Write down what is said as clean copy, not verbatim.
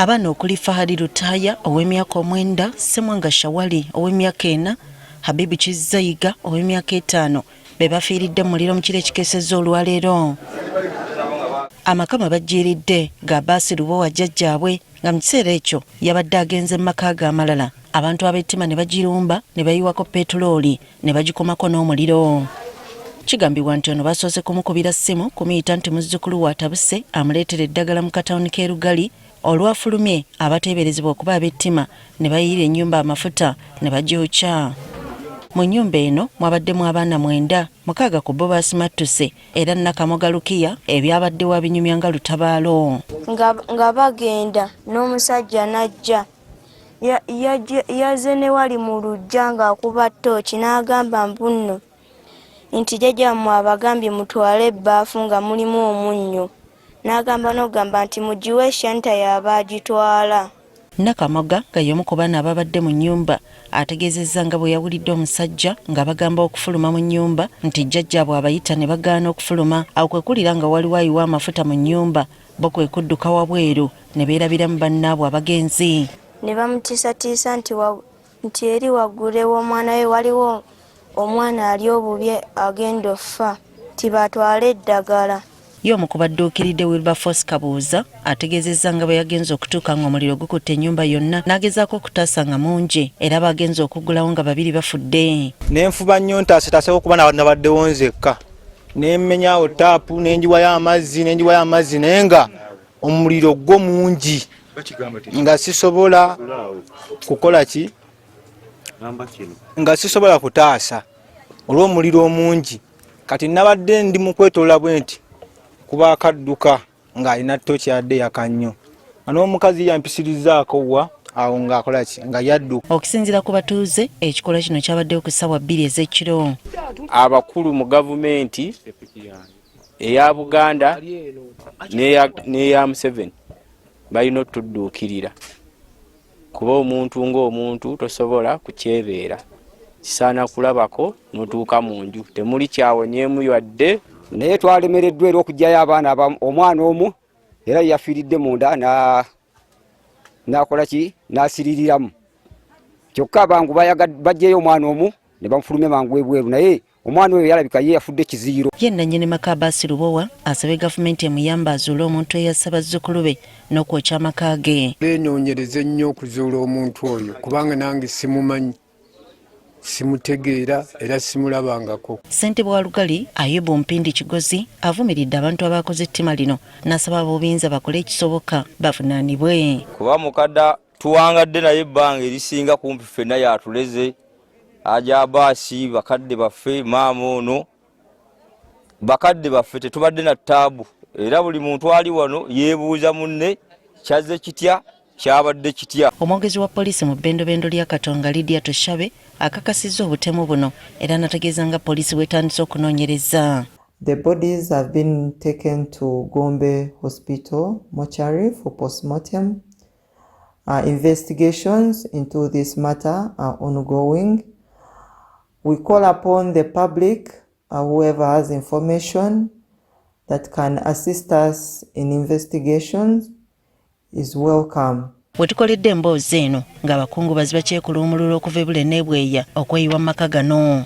Abaana okuli Fahadi Lutaya ow'emyaka 9, Semwanga Shawali ow'emyaka 4, Habibu Kizayiga ow'emyaka 5 be bafiiridde mu muliro mu kiro ekikeesezza olwaleero. Amakama bajjiiridde ga Baasi Lubowa jjajjaabwe nga mu kiseera ekyo yabadde agenze mu maka ge amalala. Abantu ab'ettima ne bagirumba ne bayiwako petulooli ne bagikomako n'omuliro. Kigambibwa nti ono basoose kumukubira ssimu kumuyita nti muzzukulu wa Tabuse amuleetera eddagala mu katawuni k'e Lugali olwafulumye abateeberezebwa okuba ab'ettima ne bayiira ennyumba amafuta ne bagyokya. Mu nnyumba eno mwabaddemu abaana 9, 6 ku bo baasimattuse era Nakamoga Lukiya ebyabaddewo abinyumya nga lutabaalo. Nga bagenda n'omusajja najja yaze ne wali mu lujja ng'akuba ttooki n'agamba mbunno nti jjajjammwe abagambye mutwale ebbaafu nga mulimu omunnyo. N'agamba n'ogamba nti mugiwe Shanta y'aba agitwala. Nakamoga nga y'omu ku baana ababadde mu nnyumba ategeezezza nga bwe yawulidde omusajja nga bagamba okufuluma mu nnyumba nti jjajjaabwe abayita ne bagaana okufuluma. Awo kwe kulira nga waliwo ayiwa amafuta mu nnyumba, bo kwe kudduka wabweru ne beerabiramu bannaabwe abagenzi. Ne bamutiisatiisa nti eri waggulu w'omwana we waliwo omwana ali obubi agenda offa, tibatwale eddagala. Y'omu ku badduukiridde Wilberforce Kabuuza ategeezezza nga bwe yagenze okutuuka ng'omuliro gukutte ennyumba yonna n'agezaako okutaasa nga mungi era bagenze okuggulawo nga 2 bafudde. N'enfuba nnyo ntaasetaase okuba nabaddewo nzekka. N'emmenyawo taapu n'enjiwayo amazzi naye nga omuliro gwo mungi nga sisobola kukola ki? Nga sisobola kutaasa olw'omuliro omungi. Kati nabadde ndi mu kwetoola bwe nti kuba akadduka ng'alina ttooki yadde yakannyo. N'omukazi yampisirizaako wa awo ng'akola ki? Nga yadduka. Okusinziira ku batuuze, ekikolwa kino kyabaddewo ku ssaawa 2 ez'ekiro. Abakulu mu gavumenti eya Buganda n'eya Museveni balina otudduukirira. Kuba omuntu ng'omuntu tosobola kukyebeera. Kisaana kulabako n'otuuka mu nju. Temuli kyawonyeemu yadde. Naye twalemereddwa era okugyayo abaana omwana omu era yafiiridde munda n'akola ki? N'asiririramu. Kyokka abangu bajjayo omwana omu ne bamufulumya mangu ebweru, naye omwana oyo yalabika ye yafudde kiziiro. Ye nannyini maka Baasi Lubowa asabye gavumenti emuyamba azuule omuntu eyassa bazzukulu be n'okwokya amaka ge. Beenoonyereze ennyo okuzuula omuntu oyo kubanga nange simumanyi, simutegeera era simulabangako. Ssentebe wa Lugali Ayubu Mpindi Kigozi avumiridde abantu abakoze ettima lino n'asaba ab'obuyinza bakole ekisoboka bavunaanibwe. Kuba mukadda tuwangadde naye ebbanga erisinga kumpi ffenna yatuleze. Aja Baasi bakadde baffe, maama ono bakadde baffe tetubadde na ttaabu era buli muntu ali wano yeebuuza munne kyazze kitya kyabadde kitya. Omwogezi wa poliisi mu bbendobendo lya Katonga Lydia Toshabe akakasizza obutemu buno era n'ategeeza nga poliisi bwetandise okunoonyereza. The bodies have been taken to Gombe Hospital mortuary for postmortem. Investigations into this matter are ongoing. We call upon the public, whoever has information that can assist us in investigations is welcome. Wetukoledde emboozi eno ng'abakungubazi bakyekuluumulula okuva ebule n'ebweya okweyiwa mu maka gano.